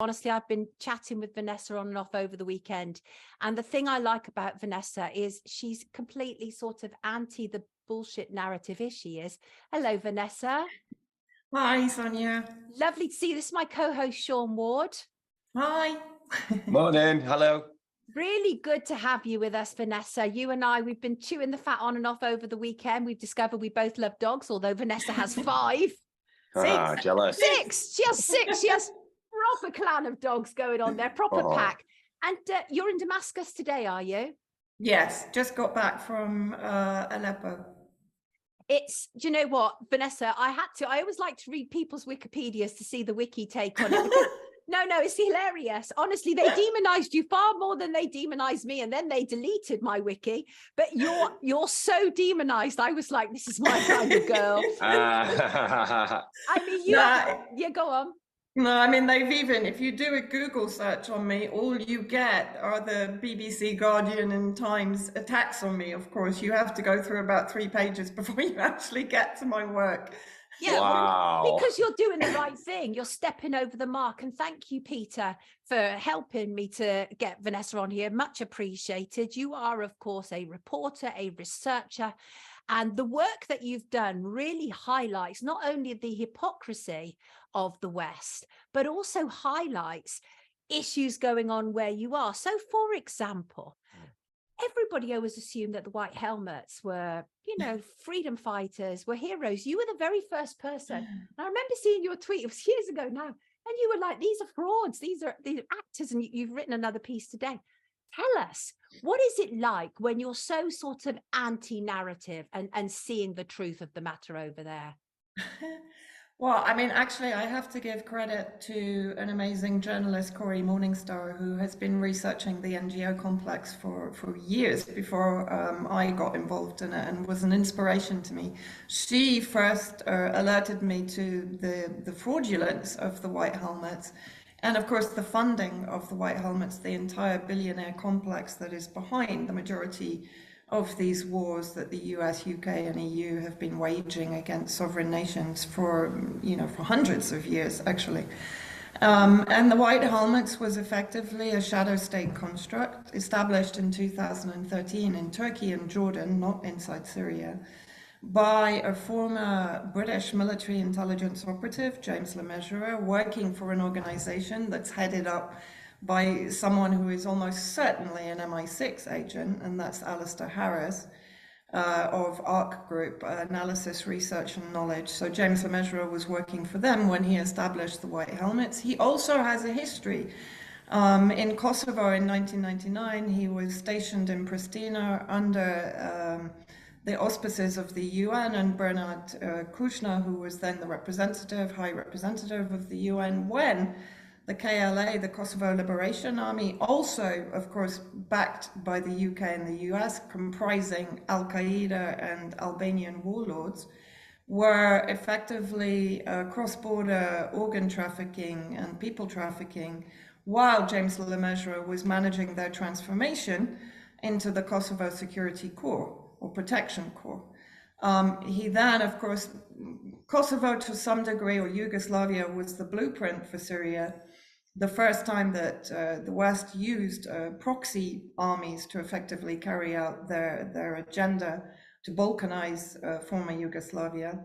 honestly, I've been chatting with Vanessa on and off over the weekend. And the thing I like about Vanessa is she's completely sort of anti the bullshit narrative. She is. Hello, Vanessa. Hi, Sonia. Lovely to see you. This is my co-host, Sean Ward. Hi. Morning. Hello. Really good to have you with us, Vanessa. You and I, we've been chewing the fat on and off over the weekend. We've discovered we both love dogs, although Vanessa has 5. Jealous. 6. She has 6. She has proper clan of dogs going on there, proper pack. And you're in Damascus today, are you? Yes, just got back from Aleppo. Do you know what, Vanessa, I always like to read people's Wikipedias to see the wiki take on it. Because, no, it's hilarious. Honestly, they demonized you far more than they demonized me. And then they deleted my wiki. But you're so demonized. I was like, this is my kind of girl. I mean, yeah, go on. No, I mean, if you do a Google search on me, all you get are the BBC, Guardian and Times attacks on me, of course. You have to go through about 3 pages before you actually get to my work. Yeah, wow. Because you're doing the right thing. You're stepping over the mark. And thank you, Peter, for helping me to get Vanessa on here. Much appreciated. You are, of course, a reporter, a researcher. And the work that you've done really highlights not only the hypocrisy of the West, but also highlights issues going on where you are. So, for example, everybody always assumed that the white helmets were, freedom fighters, were heroes. You were the very first person. And I remember seeing your tweet, it was years ago now, and you were like, these are frauds, these are actors, and you've written another piece today. Tell us, what is it like when you're so sort of anti-narrative and seeing the truth of the matter over there? Well, I mean, actually, I have to give credit to an amazing journalist, Corey Morningstar, who has been researching the NGO complex for years before I got involved in it, and was an inspiration to me. She first alerted me to the fraudulence of the white helmets. And of course, the funding of the white helmets, the entire billionaire complex that is behind the majority of these wars that the US, UK, and EU have been waging against sovereign nations for hundreds of years, actually. And the white helmets was effectively a shadow state construct established in 2013 in Turkey and Jordan, not inside Syria, by a former British military intelligence operative, James Le Mesurier, working for an organization that's headed up by someone who is almost certainly an MI6 agent, and that's Alistair Harris of ARC Group, Analysis, Research and Knowledge. So James Le Mesurier was working for them when he established the white helmets. He also has a history. In Kosovo in 1999, he was stationed in Pristina under the auspices of the UN, and Bernard Kouchner, who was then the high representative of the UN, when the KLA, the Kosovo Liberation Army, also, of course, backed by the UK and the US, comprising Al-Qaeda and Albanian warlords, were effectively cross-border organ trafficking and people trafficking, while James Le Mesurier was managing their transformation into the Kosovo Security Corps, or Protection Corps. He then, of course, Kosovo to some degree, or Yugoslavia, was the blueprint for Syria. The first time that the West used proxy armies to effectively carry out their agenda to balkanize former Yugoslavia.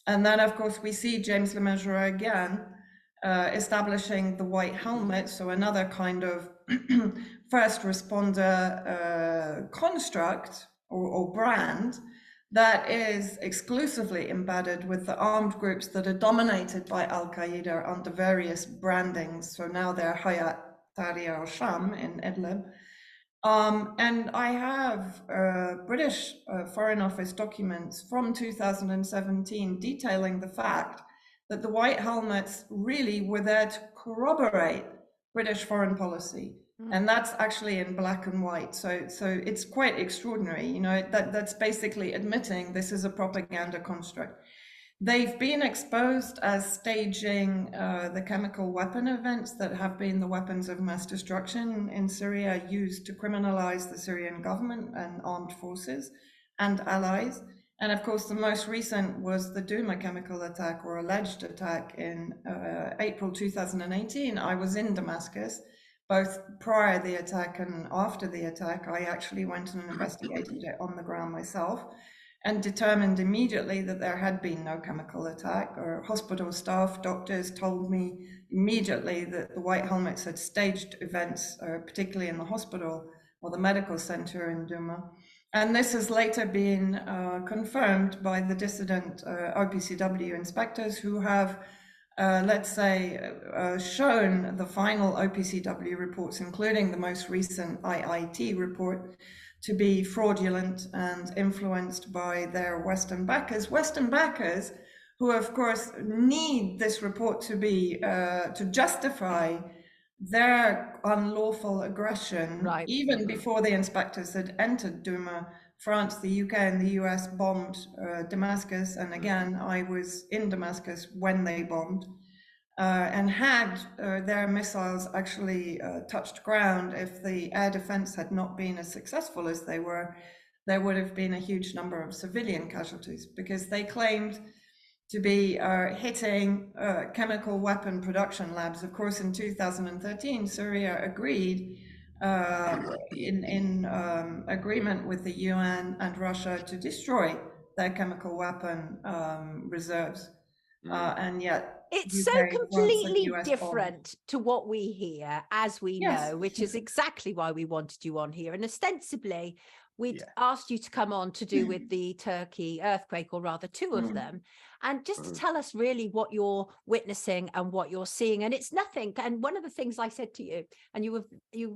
And then, of course, we see James Le Mesurier again establishing the white helmet, so another kind of first responder construct or brand that is exclusively embedded with the armed groups that are dominated by Al-Qaeda under various brandings. So now they're Hayat Tahrir al-Sham in Idlib. And I have British Foreign Office documents from 2017 detailing the fact that the white helmets really were there to corroborate British foreign policy. And that's actually in black and white. So it's quite extraordinary, that's basically admitting this is a propaganda construct. They've been exposed as staging the chemical weapon events that have been the weapons of mass destruction in Syria, used to criminalize the Syrian government and armed forces and allies. And of course, the most recent was the Duma chemical attack, or alleged attack, in April 2018. I was in Damascus, both prior to the attack and after the attack. I actually went and investigated it on the ground myself and determined immediately that there had been no chemical attack. Or hospital staff, doctors told me immediately that the White Helmets had staged events, particularly in the hospital or the medical center in Duma. And this has later been confirmed by the dissident OPCW inspectors, who have, let's say, shown the final OPCW reports, including the most recent IIT report, to be fraudulent and influenced by their Western backers, who of course need this report to be to justify their unlawful aggression. Right. Even before the inspectors had entered Duma, France, the UK and the US bombed Damascus. And again, I was in Damascus when they bombed. And had their missiles actually touched ground, if the air defense had not been as successful as they were, there would have been a huge number of civilian casualties, because they claimed to be hitting chemical weapon production labs. Of course, in 2013, Syria agreed in agreement with the UN and Russia to destroy their chemical weapon reserves. And yet it's UK, so France, completely and US different to what we hear, as we Yes. know, which is exactly why we wanted you on here. And ostensibly, we'd Yeah. asked you to come on to do with the Turkey earthquake, or rather two of them, and just to tell us really what you're witnessing and what you're seeing. And it's nothing. And one of the things I said to you, and you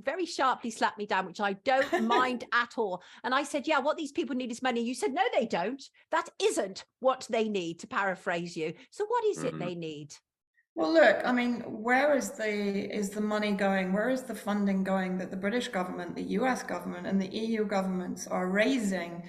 very sharply slapped me down, which I don't mind at all. And I said, yeah, what these people need is money. You said, no, they don't. That isn't what they need, to paraphrase you. So what is it they need? Well, look, I mean, where is the money going? Where is the funding going that the British government, the US government, and the EU governments are raising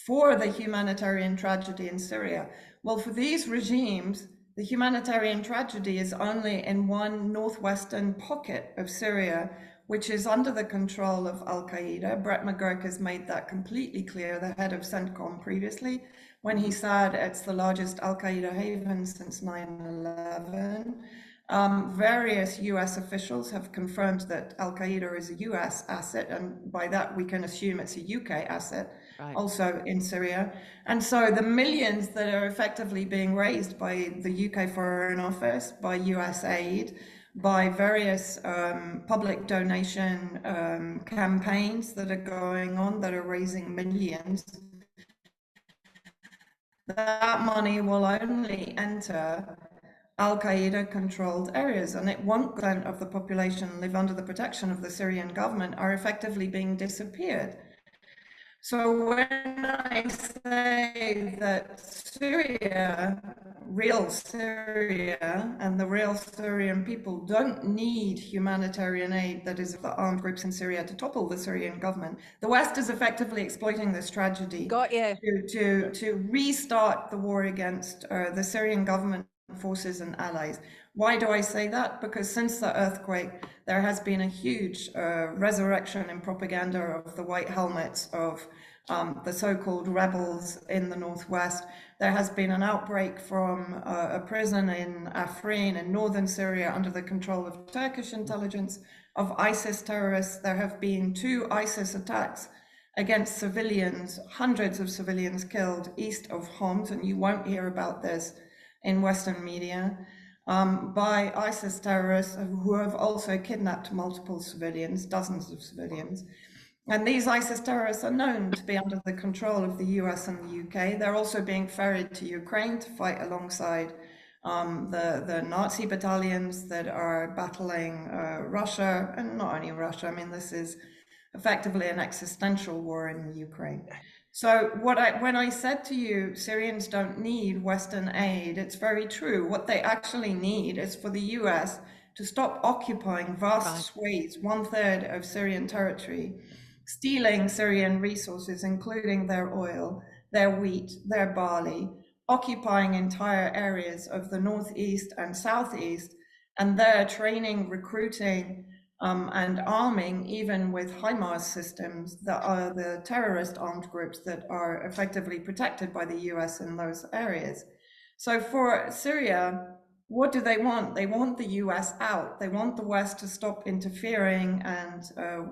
for the humanitarian tragedy in Syria? Well, for these regimes, the humanitarian tragedy is only in one northwestern pocket of Syria, which is under the control of Al-Qaeda. Brett McGurk has made that completely clear, the head of CENTCOM previously, when he said it's the largest Al-Qaeda haven since 9/11. Various US officials have confirmed that Al-Qaeda is a US asset, and by that we can assume it's a UK asset, Right. also in Syria. And so the millions that are effectively being raised by the UK Foreign Office, by US aid, by various public donation campaigns that are going on, that are raising millions, that money will only enter Al-Qaeda controlled areas, and it won't. 1% of the population live under the protection of the Syrian government, are effectively being disappeared. So when I say that Syria, real Syria, and the real Syrian people don't need humanitarian aid that is of the armed groups in Syria to topple the Syrian government, the West is effectively exploiting this tragedy to restart the war against the Syrian government forces and allies. Why do I say that? Because since the earthquake, there has been a huge resurrection in propaganda of the White Helmets, of the so-called rebels in the northwest. There has been an outbreak from a prison in Afrin in northern Syria under the control of Turkish intelligence, of ISIS terrorists. There have been 2 ISIS attacks against civilians, hundreds of civilians killed east of Homs, and you won't hear about this in Western media, by ISIS terrorists who have also kidnapped multiple civilians, dozens of civilians. And these ISIS terrorists are known to be under the control of the US and the UK. They're also being ferried to Ukraine to fight alongside the Nazi battalions that are battling Russia, and not only Russia. I mean, this is effectively an existential war in Ukraine. So when I said to you, Syrians don't need Western aid, it's very true. What they actually need is for the US to stop occupying vast swathes, 1/3 of Syrian territory, stealing Syrian resources, including their oil, their wheat, their barley, occupying entire areas of the northeast and southeast, and there training, recruiting and arming, even with HIMARS systems that are the terrorist armed groups that are effectively protected by the US in those areas. So for Syria, what do they want? They want the US out. They want the West to stop interfering and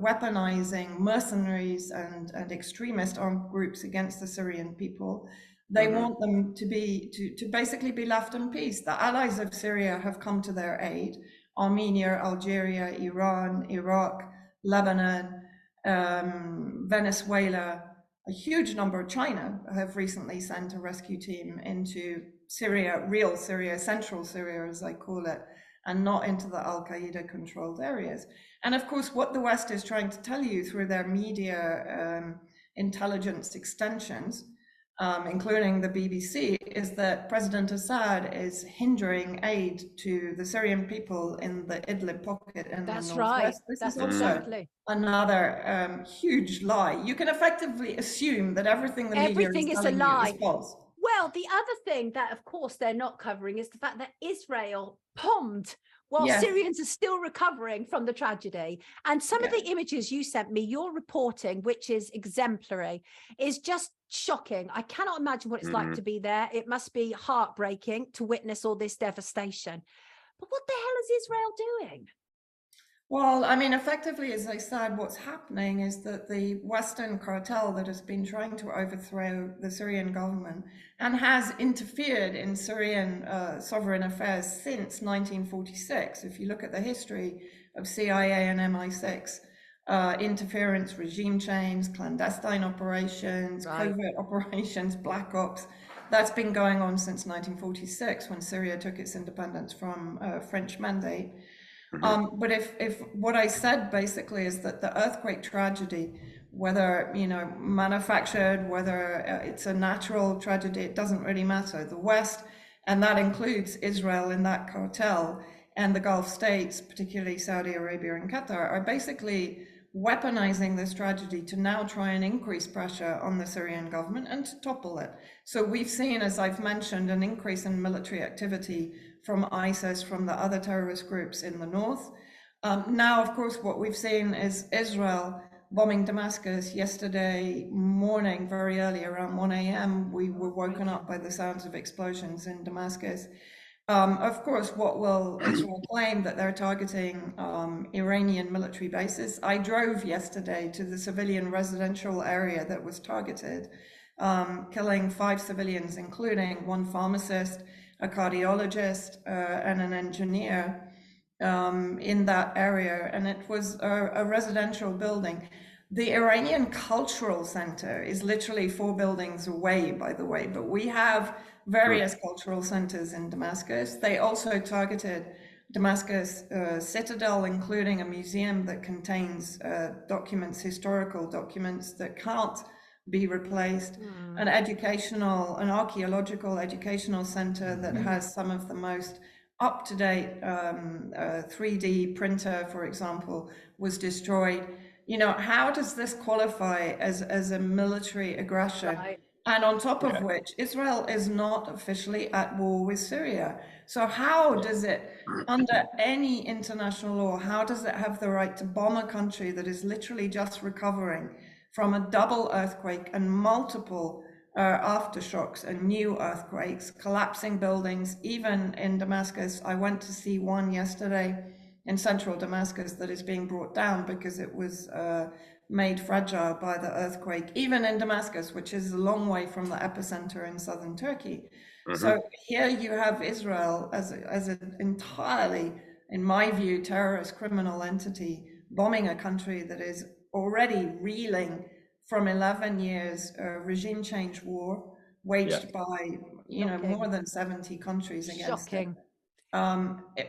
weaponizing mercenaries and extremist armed groups against the Syrian people. They want them to basically be left in peace. The allies of Syria have come to their aid. Armenia, Algeria, Iran, Iraq, Lebanon, Venezuela, a huge number. China have recently sent a rescue team into Syria, real Syria, central Syria, as I call it, and not into the Al-Qaeda controlled areas. And of course, what the West is trying to tell you through their media intelligence extensions, including the BBC, is that President Assad is hindering aid to the Syrian people in the Idlib pocket in the northwest. Right. This That's is also exactly another huge lie. You can effectively assume that everything the media is telling you is false. Well, the other thing that, of course, they're not covering is the fact that Israel bombed while Syrians are still recovering from the tragedy. And some of the images you sent me, your reporting, which is exemplary, is just shocking. I cannot imagine what it's like to be there. It must be heartbreaking to witness all this devastation. But what the hell is Israel doing? Well, I mean, effectively, as I said, what's happening is that the Western cartel that has been trying to overthrow the Syrian government and has interfered in Syrian sovereign affairs since 1946. If you look at the history of CIA and MI6, interference, regime change, clandestine operations, covert operations, black ops, that's been going on since 1946 when Syria took its independence from French mandate. But if what I said basically is that the earthquake tragedy, whether manufactured, whether it's a natural tragedy, it doesn't really matter. The West, and that includes Israel in that cartel, and the Gulf states, particularly Saudi Arabia and Qatar, are basically weaponizing this tragedy to now try and increase pressure on the Syrian government and to topple it. So we've seen, as I've mentioned, an increase in military activity from ISIS, from the other terrorist groups in the north. Now, of course, what we've seen is Israel bombing Damascus. Yesterday morning, very early, around 1 a.m., we were woken up by the sounds of explosions in Damascus. Of course, what will Israel claim? That they're targeting Iranian military bases. I drove yesterday to the civilian residential area that was targeted, killing 5 civilians, including 1 pharmacist, a cardiologist, and an engineer in that area. And it was a residential building. The Iranian Cultural Center is literally 4 buildings away, by the way, but we have various cultural centers in Damascus. They also targeted Damascus Citadel, including a museum that contains documents, historical documents that can't be replaced, an archaeological educational center that has some of the most up-to-date 3D printer, for example, was destroyed. How does this qualify as a military aggression? And on top of which, Israel is not officially at war with Syria. So how does it, under any international law, how does it have the right to bomb a country that is literally just recovering from a double earthquake and multiple aftershocks and new earthquakes, collapsing buildings, even in Damascus? I went to see one yesterday in central Damascus that is being brought down because it was made fragile by the earthquake, even in Damascus, which is a long way from the epicenter in southern Turkey. So here you have Israel as an entirely, in my view, terrorist criminal entity, bombing a country that is already reeling from 11 years regime change war waged by more than 70 countries against it.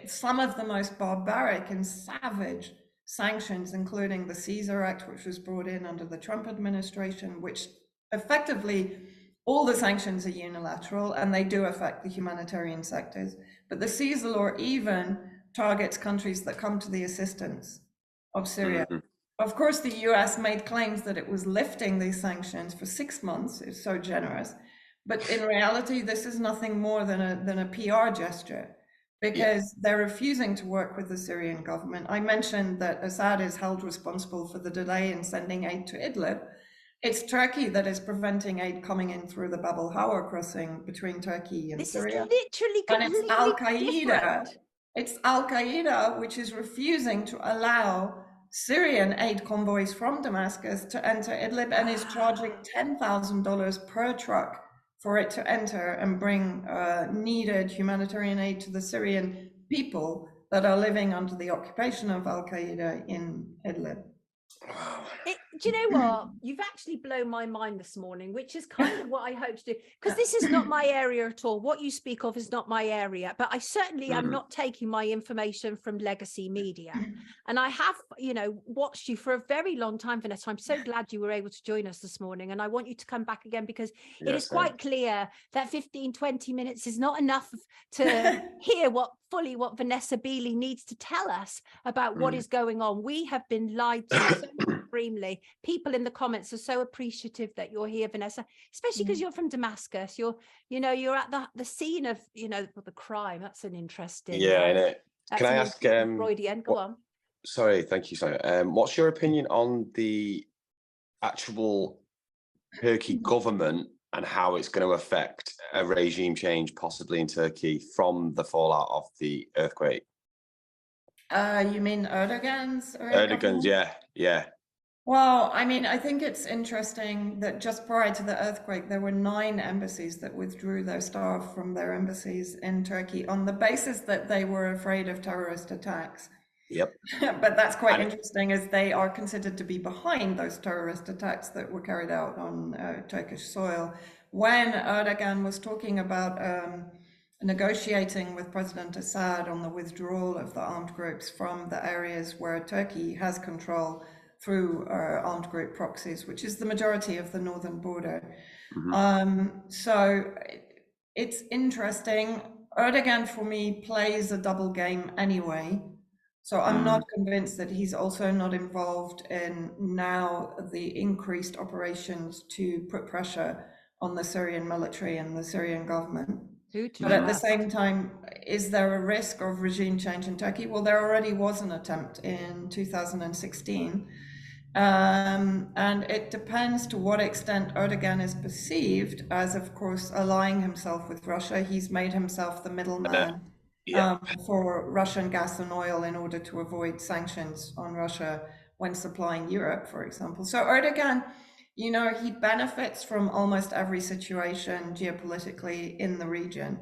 Some of the most barbaric and savage sanctions, including the Caesar Act, which was brought in under the Trump administration, which effectively, all the sanctions are unilateral and they do affect the humanitarian sectors. But the Caesar law even targets countries that come to the assistance of Syria. Of course, the US made claims that it was lifting these sanctions for 6 months. It's so generous. But in reality, this is nothing more than a PR gesture, because they're refusing to work with the Syrian government. I mentioned that Assad is held responsible for the delay in sending aid to Idlib. It's Turkey that is preventing aid coming in through the Bab al-Hawa crossing between Turkey and Syria. This is literally completely And it's Al-Qaeda. different. It's Al-Qaeda which is refusing to allow Syrian aid convoys from Damascus to enter Idlib and is charging $10,000 per truck for it to enter and bring needed humanitarian aid to the Syrian people that are living under the occupation of Al-Qaeda in Idlib. Do you know what? You've actually blown my mind this morning, which is kind of what I hope to do, because this is not my area at all. What you speak of is not my area, but I certainly am not taking my information from legacy media. And I have, watched you for a very long time, Vanessa. I'm so glad you were able to join us this morning. And I want you to come back again, because it is quite clear that 15, 20 minutes is not enough to hear what Vanessa Beeley needs to tell us about what is going on. We have been lied to so supremely. People in the comments are so appreciative that you're here, Vanessa, especially because you're from Damascus. You're at the scene of, the crime. That's an interesting. Yeah, I know. Can I ask? Freudian. Go on. Sorry, thank you, Sonia. What's your opinion on the actual Turkey government and how it's going to affect a regime change possibly in Turkey from the fallout of the earthquake? You mean Erdogan's? Erdogan's, yeah. Well, I mean, I think it's interesting that just prior to the earthquake, there were 9 embassies that withdrew their staff from their embassies in Turkey on the basis that they were afraid of terrorist attacks. Yep. But that's quite interesting, as they are considered to be behind those terrorist attacks that were carried out on Turkish soil. When Erdogan was talking about negotiating with President Assad on the withdrawal of the armed groups from the areas where Turkey has control through armed group proxies, which is the majority of the northern border. So it's interesting. Erdogan, for me, plays a double game anyway. So I'm not convinced that he's also not involved in now the increased operations to put pressure on the Syrian military and the Syrian government. But at the same time, is there a risk of regime change in Turkey? Well, there already was an attempt in 2016. And it depends to what extent Erdogan is perceived as, of course, allying himself with Russia. He's made himself the middleman for Russian gas and oil in order to avoid sanctions on Russia when supplying Europe, for example. So Erdogan, he benefits from almost every situation geopolitically in the region.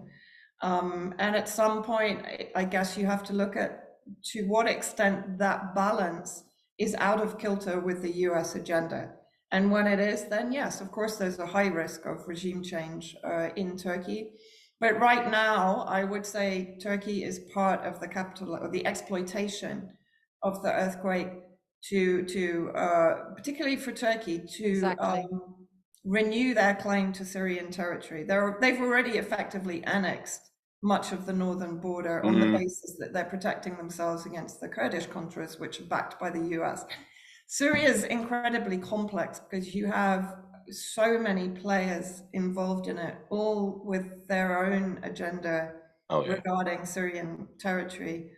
And at some point, I guess you have to look at to what extent that balance is out of kilter with the US agenda. And when it is, then yes, of course, there's a high risk of regime change in Turkey. But right now, I would say Turkey is part of the capital, or the exploitation of the earthquake to particularly for Turkey, to renew their claim to Syrian territory. They've already effectively annexed much of the northern border on the basis that they're protecting themselves against the Kurdish Contras, which are backed by the US. Syria is incredibly complex because you have so many players involved in it, all with their own agenda regarding Syrian territory.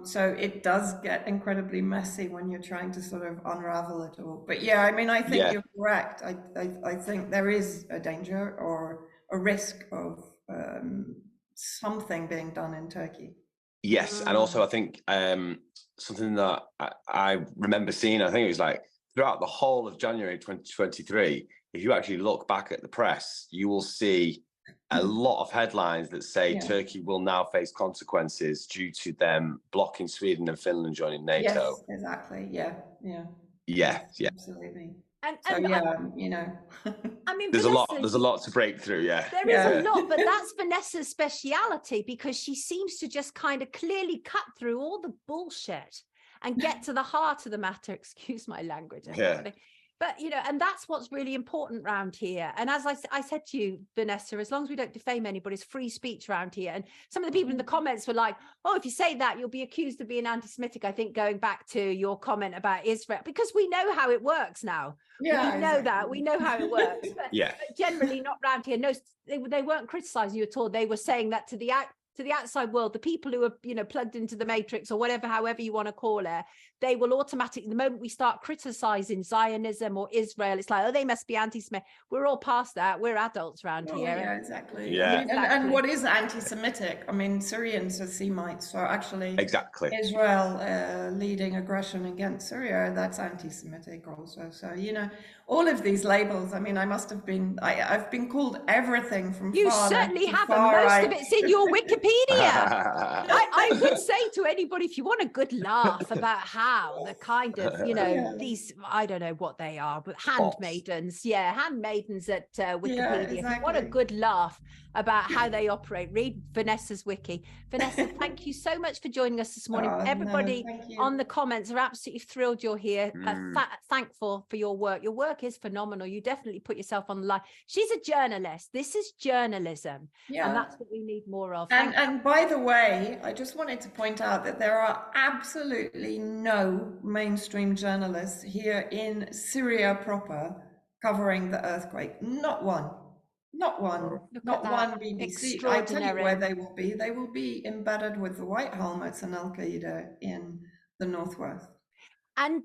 So it does get incredibly messy when you're trying to sort of unravel it all. But yeah, I mean, I think you're correct. I think there is a danger or a risk of something being done in Turkey. Yes, and also I think something that I remember seeing, I think it was like throughout the whole of January 2023, if you actually look back at the press, you will see a lot of headlines that say Turkey will now face consequences due to them blocking Sweden and Finland joining NATO. Yes, exactly. Yeah. Absolutely. And so, I mean, there's a lot to break through. There is a lot, but that's Vanessa's speciality, because she seems to just kind of clearly cut through all the bullshit and get to the heart of the matter. Excuse my language, everybody. But, and that's what's really important around here. And as I said to you, Vanessa, as long as we don't defame anybody, it's free speech around here. And some of the people in the comments were like, oh, if you say that, you'll be accused of being anti-Semitic. I think going back to your comment about Israel, because we know how it works now. Yeah, we know that. We know how it works. But generally not around here. No, they weren't criticizing you at all. They were saying that to to the outside world, the people who are, you know, plugged into the matrix or whatever, however you want to call it, they will automatically, the moment we start criticizing Zionism or Israel, it's like, oh, they must be anti-Semitic. We're all past that. We're adults around here. Yeah, exactly. Yeah. I mean, and what is anti-Semitic? I mean, Syrians are Semites, so actually Exactly. Israel leading aggression against Syria, that's anti-Semitic also. So, you know, all of these labels, I mean, I must have been, I've been called everything from You far certainly left to haven't. far Most right. of it's in your Wikipedia. I would say to anybody, if you want a good laugh about how the kind of, you know, these, I don't know what they are, but handmaidens, handmaidens at Wikipedia. If you want a good laugh about how they operate, read Vanessa's wiki. Vanessa, thank you so much for joining us this morning. Everybody on the comments are absolutely thrilled you're here. Thankful for your work. Your work is phenomenal. You definitely put yourself on the line. She's a journalist. This is journalism. And that's what we need more of. And by the way, I just wanted to point out that there are absolutely no mainstream journalists here in Syria proper covering the earthquake. Not one. Not one. Not one BBC. I tell you where they will be. They will be embedded with the White Helmets and Al-Qaeda in the northwest. And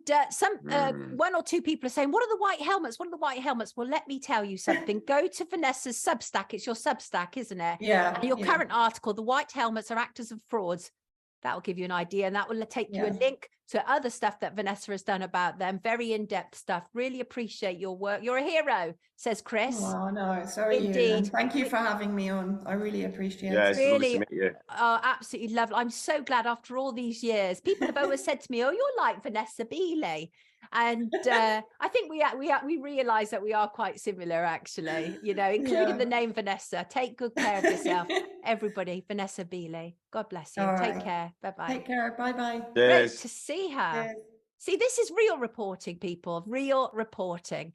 one or two people are saying, what are the white helmets? What are the white helmets? Well, let me tell you something. Go to Vanessa's Substack. It's your Substack, isn't it? Yeah. And your current article, The White Helmets Are Actors and Frauds. That will give you an idea, and that will take you a link to other stuff that Vanessa has done about them. Very in-depth stuff. Really appreciate your work. You're a hero, says Chris. Oh, no, so are you. And thank you for having me on. I really appreciate it. Yeah, it's lovely to meet you. Oh, absolutely lovely. I'm so glad after all these years. People have always said to me, oh, you're like Vanessa Beeley. And I think we realize that we are quite similar, actually, you know, including the name Vanessa. Take good care of yourself, everybody. Vanessa Beeley. God bless you. Take care. Bye-bye. Take care. Bye-bye. Great to see her. See, this is real reporting, people. Real reporting.